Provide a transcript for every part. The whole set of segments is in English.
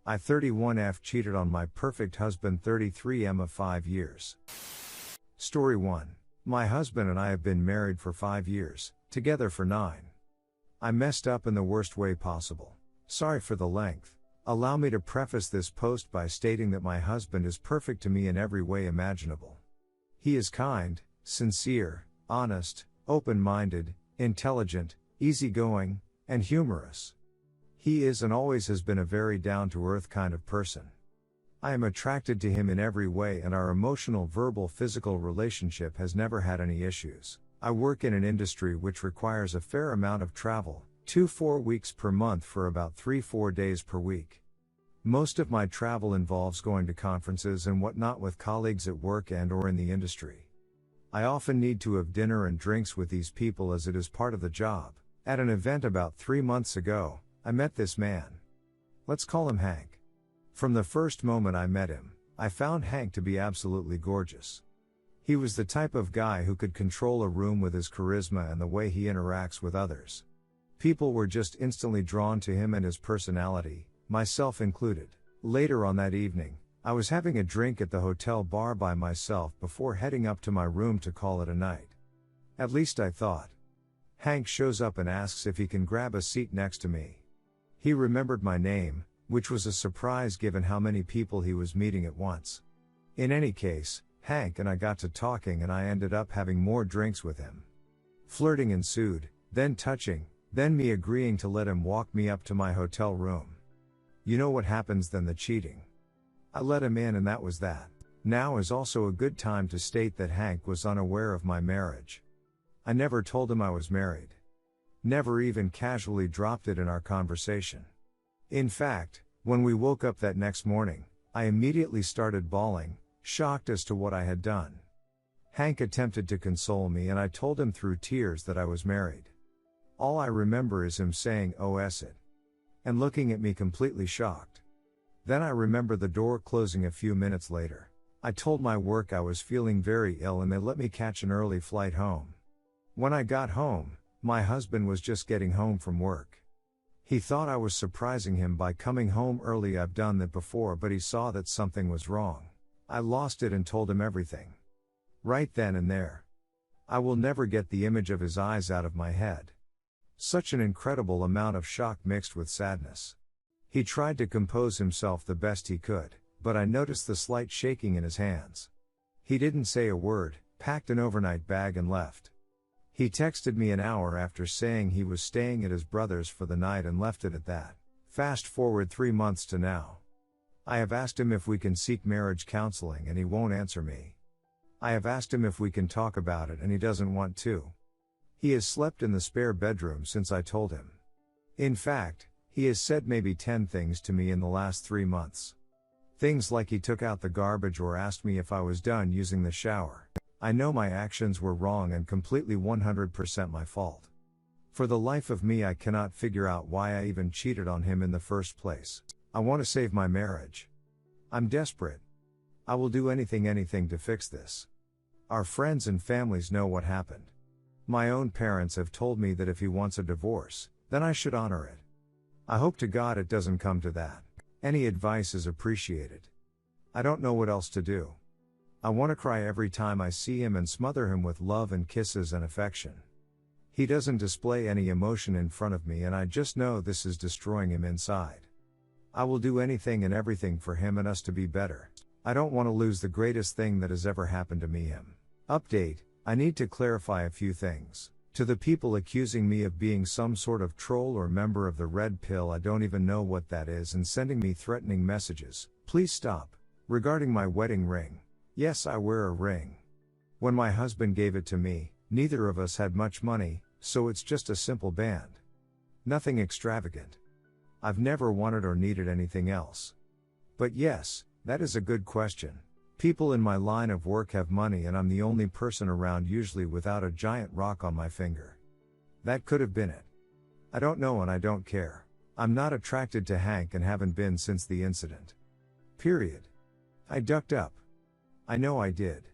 I 31F cheated on my perfect husband 33M of 5 years. Story 1. My husband and I have been married for 5 years, together for 9. I messed up in the worst way possible. Sorry for the length. Allow me to preface this post by stating that my husband is perfect to me in every way imaginable. He is kind, sincere, honest, open-minded, intelligent, easygoing, and humorous. He is and always has been a very down-to-earth kind of person. I am attracted to him in every way, and our emotional, verbal, physical relationship has never had any issues. I work in an industry which requires a fair amount of travel, 2-4 weeks per month for about 3-4 days per week. Most of my travel involves going to conferences and whatnot with colleagues at work and or in the industry. I often need to have dinner and drinks with these people as it is part of the job. At an event about 3 months ago, I met this man. Let's call him Hank. From the first moment I met him, I found Hank to be absolutely gorgeous. He was the type of guy who could control a room with his charisma and the way he interacts with others. People were just instantly drawn to him and his personality, myself included. Later on that evening, I was having a drink at the hotel bar by myself before heading up to my room to call it a night. At least I thought. Hank shows up and asks if he can grab a seat next to me. He remembered my name, which was a surprise given how many people he was meeting at once. In any case, Hank and I got to talking and I ended up having more drinks with him. Flirting ensued, then touching, then me agreeing to let him walk me up to my hotel room. You know what happens then? The cheating. I let him in and that was that. Now is also a good time to state that Hank was unaware of my marriage. I never told him I was married. Never even casually dropped it in our conversation. In fact, when we woke up that next morning, I immediately started bawling, shocked as to what I had done. Hank attempted to console me and I told him through tears that I was married. All I remember is him saying, "Oh, is it?" and looking at me completely shocked. Then I remember the door closing a few minutes later. I told my work I was feeling very ill and they let me catch an early flight home. When I got home, my husband was just getting home from work. He thought I was surprising him by coming home early. I've done that before, but he saw that something was wrong. I lost it and told him everything. Right then and there. I will never get the image of his eyes out of my head. Such an incredible amount of shock mixed with sadness. He tried to compose himself the best he could, but I noticed the slight shaking in his hands. He didn't say a word, packed an overnight bag and left. He texted me an hour after saying he was staying at his brother's for the night and left it at that. Fast forward 3 months to now. I have asked him if we can seek marriage counseling and he won't answer me. I have asked him if we can talk about it and he doesn't want to. He has slept in the spare bedroom since I told him. In fact, he has said maybe 10 things to me in the last 3 months. Things like he took out the garbage or asked me if I was done using the shower. I know my actions were wrong and completely 100% my fault. For the life of me I cannot figure out why I even cheated on him in the first place. I want to save my marriage. I'm desperate. I will do anything to fix this. Our friends and families know what happened. My own parents have told me that if he wants a divorce, then I should honor it. I hope to God it doesn't come to that. Any advice is appreciated. I don't know what else to do. I want to cry every time I see him and smother him with love and kisses and affection. He doesn't display any emotion in front of me and I just know this is destroying him inside. I will do anything and everything for him and us to be better. I don't want to lose the greatest thing that has ever happened to me, him. Update, I need to clarify a few things. To the people accusing me of being some sort of troll or member of the Red Pill, I don't even know what that is, and sending me threatening messages, please stop. Regarding my wedding ring. Yes, I wear a ring. When my husband gave it to me, neither of us had much money, so it's just a simple band. Nothing extravagant. I've never wanted or needed anything else. But yes, that is a good question. People in my line of work have money and I'm the only person around usually without a giant rock on my finger. That could have been it. I don't know and I don't care. I'm not attracted to Hank and haven't been since the incident. Period. I ducked up. I know I did.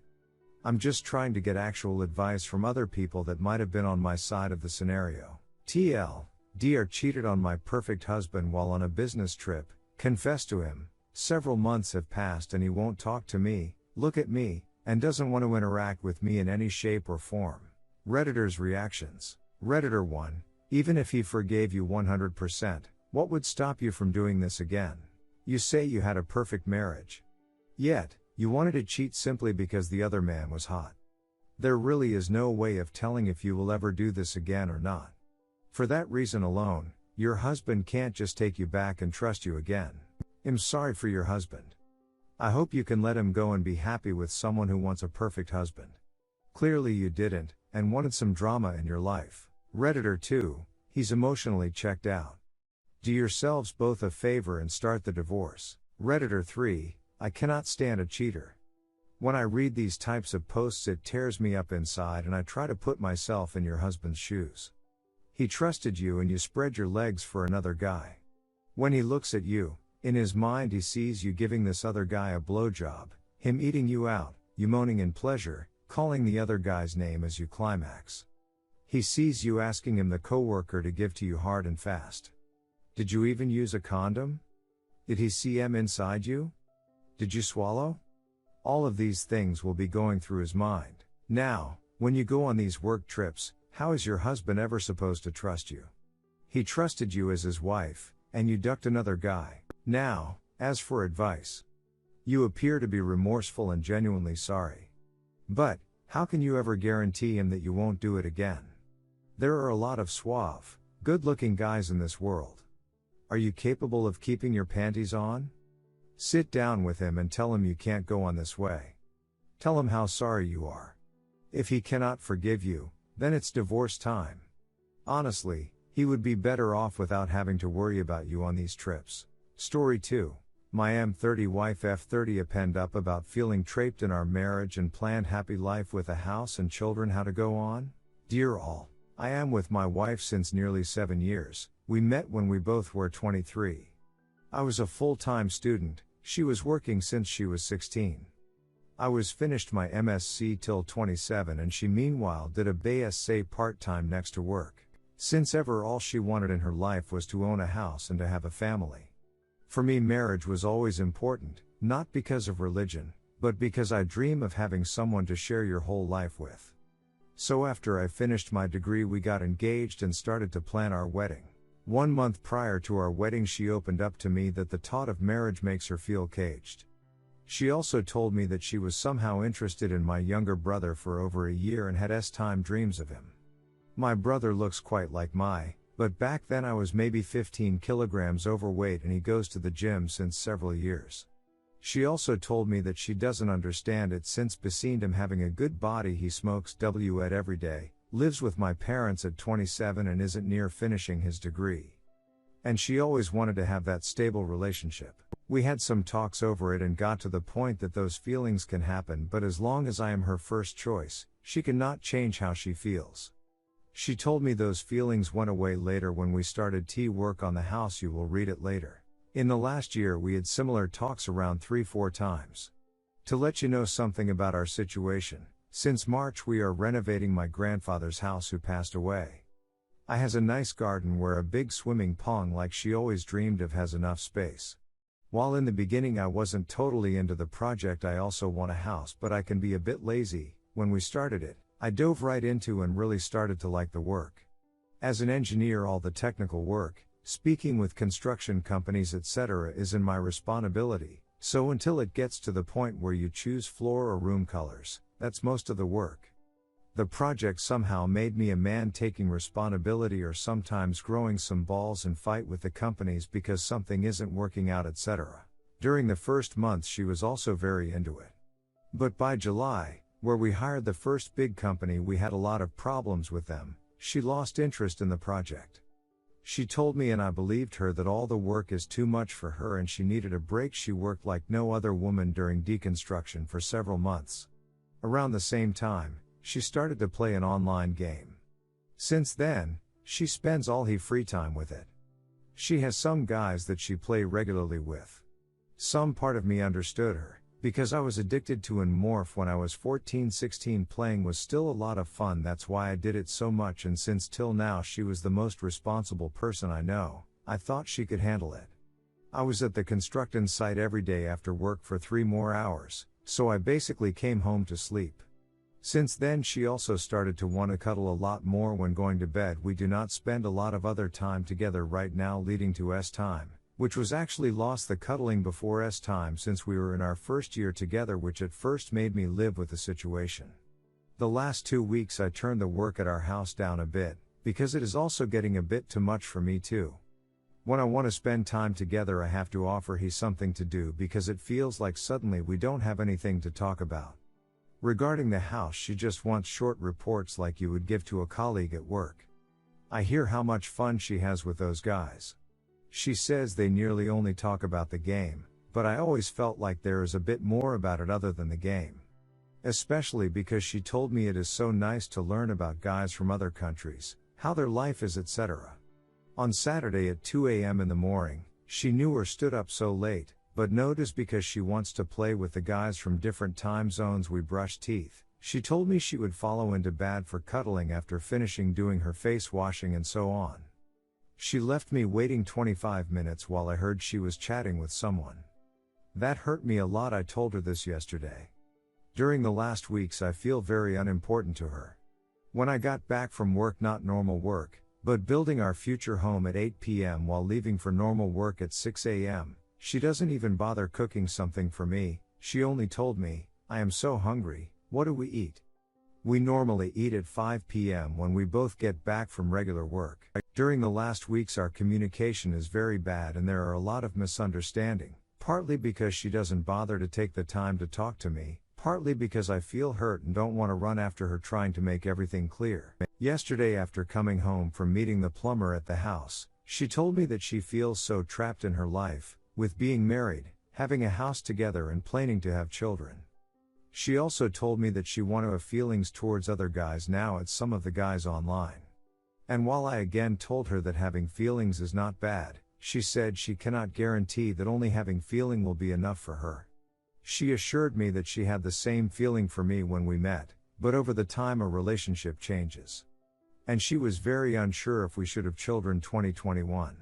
I'm just trying to get actual advice from other people that might have been on my side of the scenario. TL, Dr. cheated on my perfect husband while on a business trip, Confess to him, several months have passed and he won't talk to me, look at me, and doesn't want to interact with me in any shape or form. Redditor's reactions. Redditor 1, even if he forgave you 100%, what would stop you from doing this again? You say you had a perfect marriage. Yet, you wanted to cheat simply because the other man was hot. There really is no way of telling if you will ever do this again or not. For that reason alone, your husband can't just take you back and trust you again. I'm sorry for your husband. I hope you can let him go and be happy with someone who wants a perfect husband. Clearly you didn't, and wanted some drama in your life. Redditor 2, he's emotionally checked out. Do yourselves both a favor and start the divorce. Redditor 3, I cannot stand a cheater. When I read these types of posts it tears me up inside and I try to put myself in your husband's shoes. He trusted you and you spread your legs for another guy. When he looks at you, in his mind he sees you giving this other guy a blowjob, him eating you out, you moaning in pleasure, calling the other guy's name as you climax. He sees you asking him the coworker to give to you hard and fast. Did you even use a condom? Did he see M inside you? Did you swallow? All of these things will be going through his mind. Now, when you go on these work trips, how is your husband ever supposed to trust you? He trusted you as his wife, and you ducked another guy. Now, as for advice. You appear to be remorseful and genuinely sorry. But, how can you ever guarantee him that you won't do it again? There are a lot of suave, good-looking guys in this world. Are you capable of keeping your panties on? Sit down with him and tell him you can't go on this way. Tell him how sorry you are. If he cannot forgive you, then it's divorce time. Honestly, he would be better off without having to worry about you on these trips. Story 2. My M30 wife F30 penned up about feeling trapped in our marriage and planned happy life with a house and children. How to go on? Dear all, I am with my wife since nearly 7 years. We met when we both were 23. I was a full-time student, she was working since she was 16. I was finished my MSc till 27 and she meanwhile did a BSc part-time next to work. Since ever all she wanted in her life was to own a house and to have a family. For me marriage was always important, not because of religion, but because I dream of having someone to share your whole life with. So after I finished my degree we got engaged and started to plan our wedding. 1 month prior to our wedding she opened up to me that the thought of marriage makes her feel caged. She also told me that she was somehow interested in my younger brother for over a year and had time dreams of him. My brother looks quite like but back then I was maybe 15 kilograms overweight and he goes to the gym since several years. She also told me that she doesn't understand it since beside him having a good body he smokes weed every day, lives with my parents at 27 and isn't near finishing his degree. And she always wanted to have that stable relationship. We had some talks over it and got to the point that those feelings can happen but as long as I am her first choice, she cannot change how she feels. She told me those feelings went away later when we started work on the house. You will read it later. In the last year we had similar talks around 3-4 times. To let you know something about our situation, since March we are renovating my grandfather's house who passed away. I has a nice garden where a big swimming pond like she always dreamed of has enough space. While in the beginning I wasn't totally into the project, I also want a house but I can be a bit lazy. When we started it, I dove right into and really started to like the work. As an engineer all the technical work, speaking with construction companies etc. is in my responsibility, so until it gets to the point where you choose floor or room colors, that's most of the work. The project somehow made me a man taking responsibility or sometimes growing some balls and fight with the companies because something isn't working out etc. During the first month she was also very into it. But by July, where we hired the first big company, we had a lot of problems with them. She lost interest in the project. She told me and I believed her that all the work is too much for her and she needed a break. She worked like no other woman during deconstruction for several months. Around the same time, she started to play an online game. Since then, she spends all her free time with it. She has some guys that she play regularly with. Some part of me understood her, because I was addicted to and morph when I was 14-16. Playing was still a lot of fun, that's why I did it so much, and since till now she was the most responsible person I know, I thought she could handle it. I was at the construction site every day after work for 3 more hours, so I basically came home to sleep. Since then she also started to want to cuddle a lot more when going to bed. We do not spend a lot of other time together right now, leading to S time, which was actually lost the cuddling before S time since we were in our first year together, which at first made me live with the situation. The last 2 weeks I turned the work at our house down a bit, because it is also getting a bit too much for me too. When I want to spend time together I have to offer he something to do because it feels like suddenly we don't have anything to talk about. Regarding the house, she just wants short reports like you would give to a colleague at work. I hear how much fun she has with those guys. She says they nearly only talk about the game, but I always felt like there is a bit more about it other than the game. Especially because she told me it is so nice to learn about guys from other countries, how their life is, etc. On Saturday at 2 a.m. in the morning, she knew or stood up so late, but noticed because she wants to play with the guys from different time zones. We brushed teeth. She told me she would follow into bed for cuddling after finishing doing her face washing and so on. She left me waiting 25 minutes while I heard she was chatting with someone. That hurt me a lot. I told her this yesterday. During the last weeks I feel very unimportant to her. When I got back from work, not normal work, but building our future home at 8 p.m. while leaving for normal work at 6 a.m., she doesn't even bother cooking something for me. She only told me, "I am so hungry, what do we eat?" We normally eat at 5 p.m. when we both get back from regular work. During the last weeks our communication is very bad and there are a lot of misunderstanding, partly because she doesn't bother to take the time to talk to me, partly because I feel hurt and don't want to run after her trying to make everything clear. Yesterday after coming home from meeting the plumber at the house, she told me that she feels so trapped in her life, with being married, having a house together and planning to have children. She also told me that she wants to have feelings towards other guys now at some of the guys online. And while I again told her that having feelings is not bad, she said she cannot guarantee that only having feeling will be enough for her. She assured me that she had the same feeling for me when we met, but over the time a relationship changes. And she was very unsure if we should have children. 2021.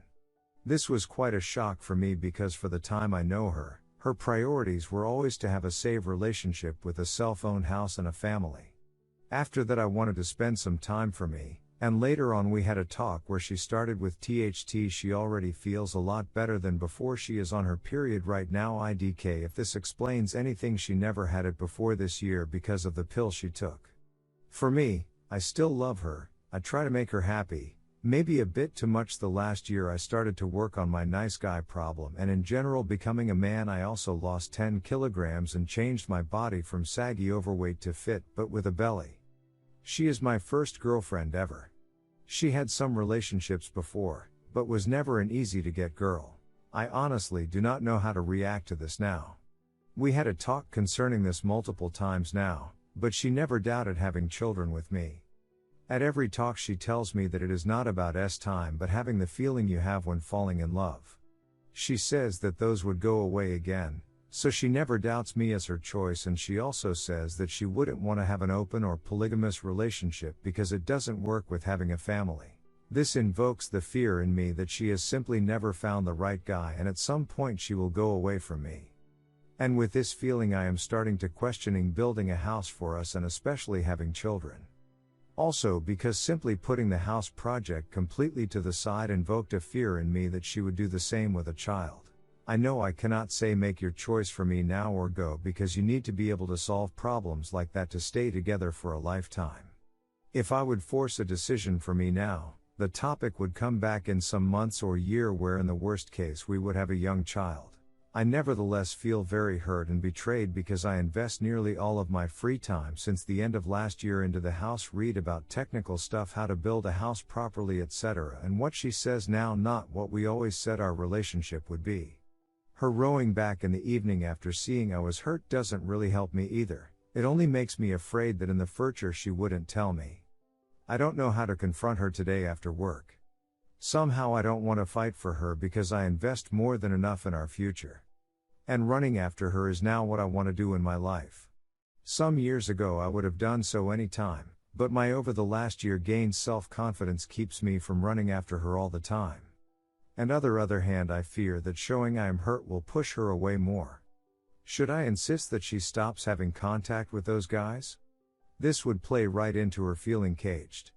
This was quite a shock for me because for the time I know her, her priorities were always to have a safe relationship with a self-owned house and a family. After that I wanted to spend some time for me, and later on we had a talk where she started with THT. She already feels a lot better than before. She is on her period right now. IDK if this explains anything, she never had it before this year because of the pill she took. For me, I still love her, I try to make her happy. Maybe a bit too much. The last year I started to work on my nice guy problem and in general becoming a man. I also lost 10 kilograms and changed my body from saggy overweight to fit but with a belly. She is my first girlfriend ever. She had some relationships before, but was never an easy to get girl. I honestly do not know how to react to this now. We had a talk concerning this multiple times now, but she never doubted having children with me. At every talk she tells me that it is not about S time but having the feeling you have when falling in love. She says that those would go away again, so she never doubts me as her choice, and she also says that she wouldn't want to have an open or polygamous relationship because it doesn't work with having a family. This invokes the fear in me that she has simply never found the right guy and at some point she will go away from me. And with this feeling I am starting to questioning building a house for us and especially having children. Also because simply putting the house project completely to the side invoked a fear in me that she would do the same with a child. I know I cannot say make your choice for me now or go because you need to be able to solve problems like that to stay together for a lifetime. If I would force a decision for me now, the topic would come back in some months or year where in the worst case we would have a young child. I nevertheless feel very hurt and betrayed because I invest nearly all of my free time since the end of last year into the house, read about technical stuff, how to build a house properly, etc. And what she says now, not what we always said our relationship would be. Her rowing back in the evening after seeing I was hurt doesn't really help me either. It only makes me afraid that in the future she wouldn't tell me. I don't know how to confront her today after work. Somehow I don't want to fight for her because I invest more than enough in our future. And running after her is now what I want to do in my life. Some years ago I would have done so any time, but my over the last year gained self-confidence keeps me from running after her all the time. And other hand I fear that showing I am hurt will push her away more. Should I insist that she stops having contact with those guys? This would play right into her feeling caged.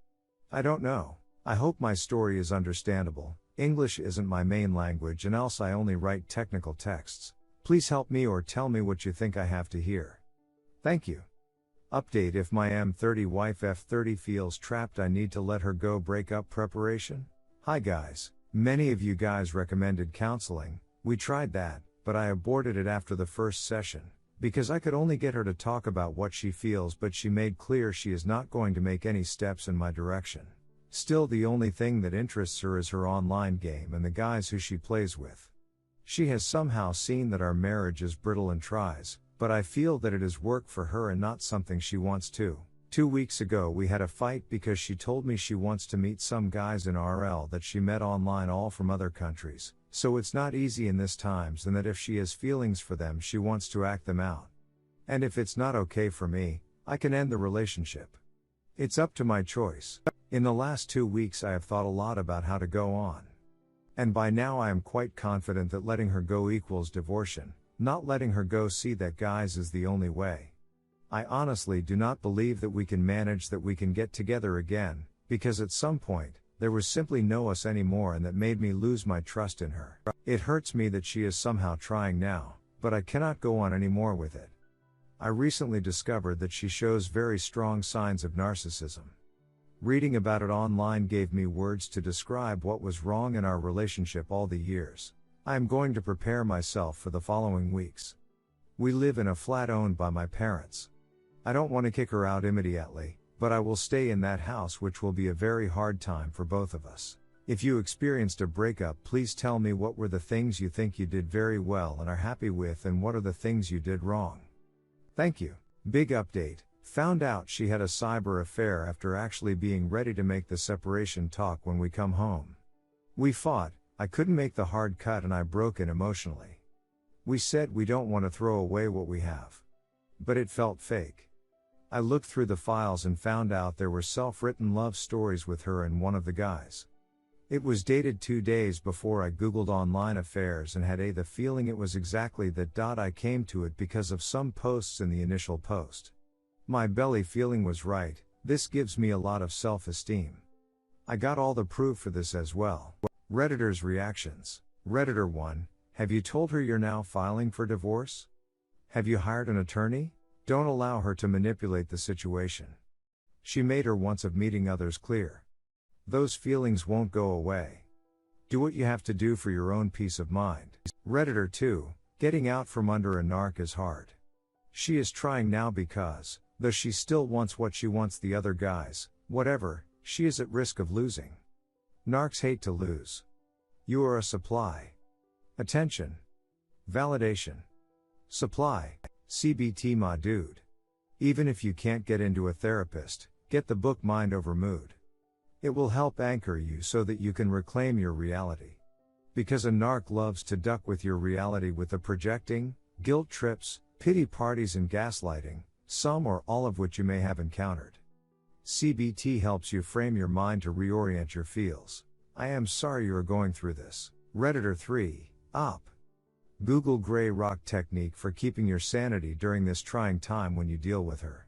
I don't know. I hope my story is understandable. English isn't my main language and else I only write technical texts. Please help me or tell me what you think I have to hear. Thank you. Update: if my M30 wife F30 feels trapped, I need to let her go. Breakup preparation? Hi guys. Many of you guys recommended counseling. We tried that, but I aborted it after the first session, because I could only get her to talk about what she feels, but she made clear she is not going to make any steps in my direction. Still, the only thing that interests her is her online game and the guys who she plays with. She has somehow seen that our marriage is brittle and tries, but I feel that it is work for her and not something she wants to. 2 weeks ago we had a fight because she told me she wants to meet some guys in RL that she met online, all from other countries, so it's not easy in this times, and that if she has feelings for them she wants to act them out. And if it's not okay for me, I can end the relationship. It's up to my choice. In the last 2 weeks I have thought a lot about how to go on. And by now I am quite confident that letting her go equals divortion, not letting her go see that guys is the only way. I honestly do not believe that we can manage, that we can get together again, because at some point, there was simply no us anymore, and that made me lose my trust in her. It hurts me that she is somehow trying now, but I cannot go on anymore with it. I recently discovered that she shows very strong signs of narcissism. Reading about it online gave me words to describe what was wrong in our relationship all the years. I am going to prepare myself for the following weeks. We live in a flat owned by my parents. I don't want to kick her out immediately, but I will stay in that house, which will be a very hard time for both of us. If you experienced a breakup, please tell me what were the things you think you did very well and are happy with, and what are the things you did wrong. Thank you. Big update. Found out she had a cyber affair after actually being ready to make the separation talk when we come home. We fought, I couldn't make the hard cut, and I broke in emotionally. We said we don't want to throw away what we have. But it felt fake. I looked through the files and found out there were self-written love stories with her and one of the guys. It was dated 2 days before I googled online affairs and had the feeling it was exactly that. I came to it because of some posts in the initial post. My belly feeling was right. This gives me a lot of self-esteem. I got all the proof for this as well. Redditors' reactions. Redditor 1, have you told her you're now filing for divorce? Have you hired an attorney? Don't allow her to manipulate the situation. She made her wants of meeting others clear. Those feelings won't go away. Do what you have to do for your own peace of mind. Redditor 2, getting out from under a narc is hard. She is trying now because, though she still wants what she wants, the other guys, whatever, she is at risk of losing. Narcs hate to lose. You are a supply. Attention. Validation. Supply. CBT my dude. Even if you can't get into a therapist, get the book Mind Over Mood. It will help anchor you so that you can reclaim your reality. Because a narc loves to duck with your reality with the projecting, guilt trips, pity parties and gaslighting, some or all of which you may have encountered. CBT helps you frame your mind to reorient your feels. I am sorry you are going through this. Redditor 3, op. Google Gray Rock technique for keeping your sanity during this trying time when you deal with her.